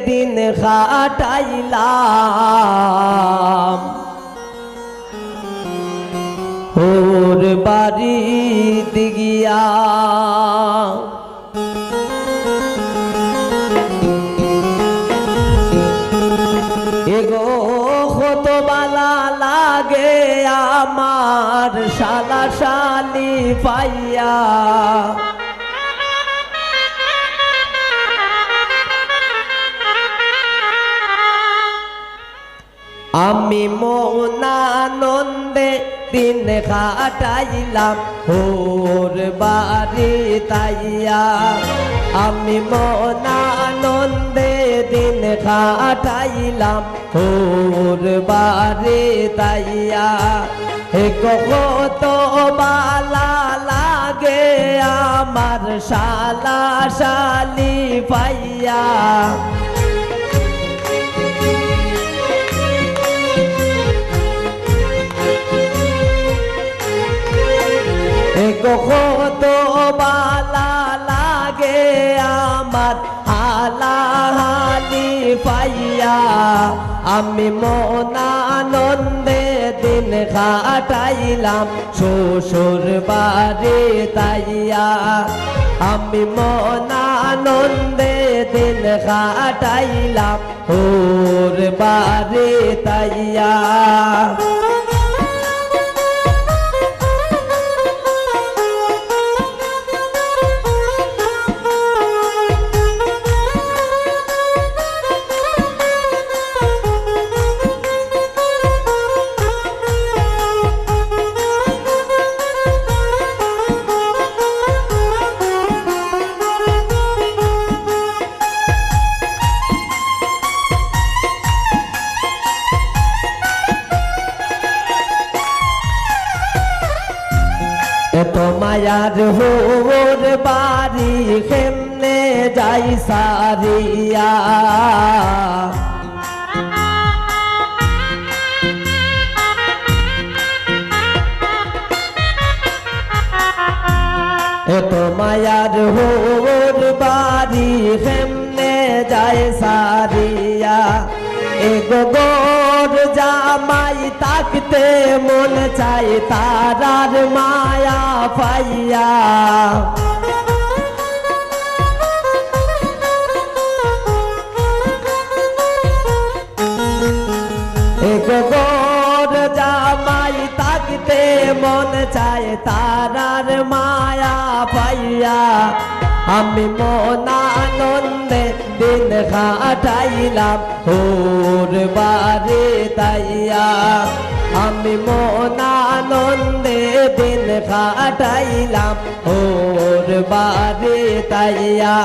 দিন কাটাইলাম ওর বাড়িতে গিয়া এগো কত বালা লাগে আমার শালা শালি পাইয়া আমি মনানন্দে দিন কাটাইলাম ওর বাড়ি তাইয়া আমি মনানন্দে দিন কাটাইলাম ওর বাড়ি তাইয়া হে কত বালা লাগে আমার শালা শালি পাইয়া কত বালা লাগে আমার হালাহালি পাইয়া আমি মনানন্দে দিন কাটাইলাম শ্বশুর বাড়ি তাইয়া আমি মনানন্দে দিন কাটাইলাম ওর বাড়ি তাইয়া এত মায়ার হোর বাড়ি কেমনে যাই সারিয়া এত মায়ার হোর বাড়ি কেমনে যাই সারিয়া এগো গোর জামাই তাকতে মন চাই তারার মায়া পাইয়া এগো গোর জামাই তাকতে মন চাই তারার মায়া পাইয়া আমি মনানন্দে দিন কাটাইলাম ওর বাড়ি তাইয়া আমি মনানন্দে দিন কাটাইলাম ওর বাড়ি তাইয়া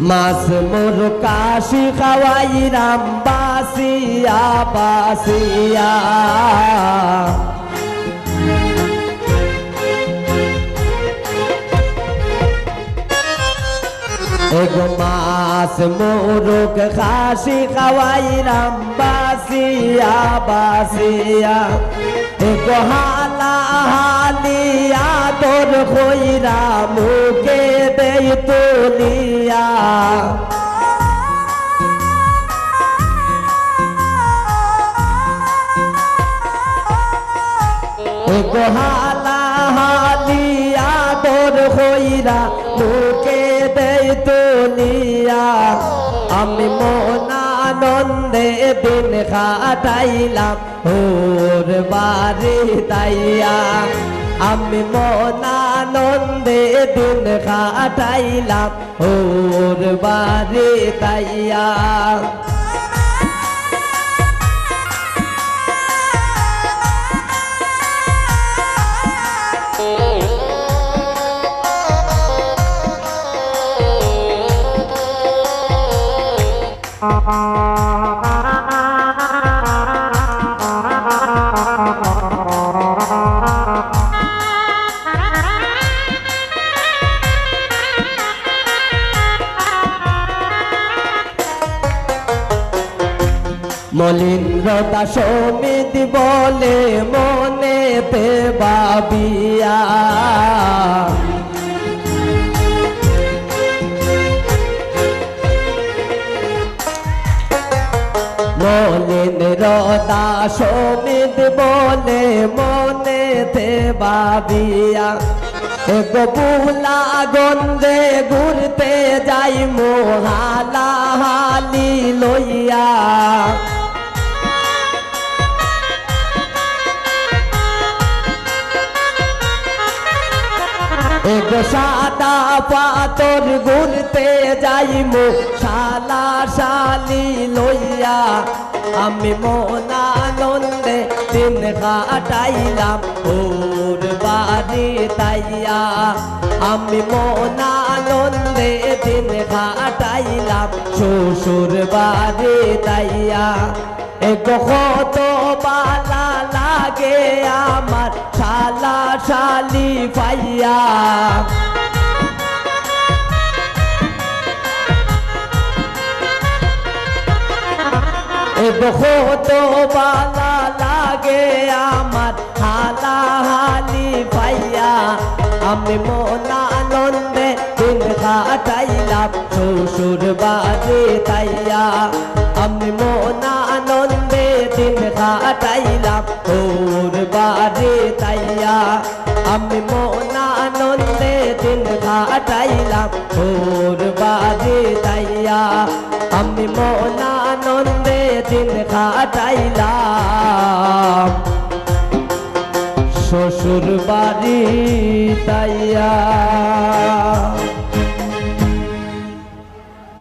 মাছ মোর কাশি খাওয়াইরাম বাসিয়া বাসিয়া এগো মাছ মোরক খাসি খাওয়াইরাম বাসিয়া বাসিয়া এগো হালা হালিয়া তোর খইরা মুখে দেই তুলিয়া এগো হালা হালিয়া তোর খইরা মুখে দেই তুলিয়া আমি মনানন্দে দিন কাটাইলাম ওর বাড়ি তাইয়া আমি মনানন্দে দিন কাটাইলাম ওর বাড়ি তাইয়া মলিন্দ্রতা সমিত বলে মনেতে ভাবিয়া মলিন্দ্রতা সমিত বলে মনেতে ভাবিয়া গোপুলা গন্ধে ঘুরতে যাই মোহালা হালি লইয়া এগো সাদা পাথর ঘুরতে যাইমু শালা শালি লইয়া আমি মনানন্দে দিন কাটাইলাম ওর বাড়ি তাইয়া আমি মনানন্দে দিন কাটাইলাম শ্বশুর বাড়ি তাইয়া এগো কত বালা লাগে আমার শালা শালি পাইয়া এগো কত বালা লাগে আমার শালা শালি পাইয়া আমি মনানন্দে দিন কাটাইলাম শ্বশুর বাড়ি তাইয়া আমি মনানন্দে দিন কাটাইলাম ওর বাড়ি তাইয়া আমি মনানন্দে দিন কাটাইলাম ওর বাড়ি তাইয়া আমি মনানন্দে দিন কাটাইলাম শ্বশুর বাড়ি তাইয়া।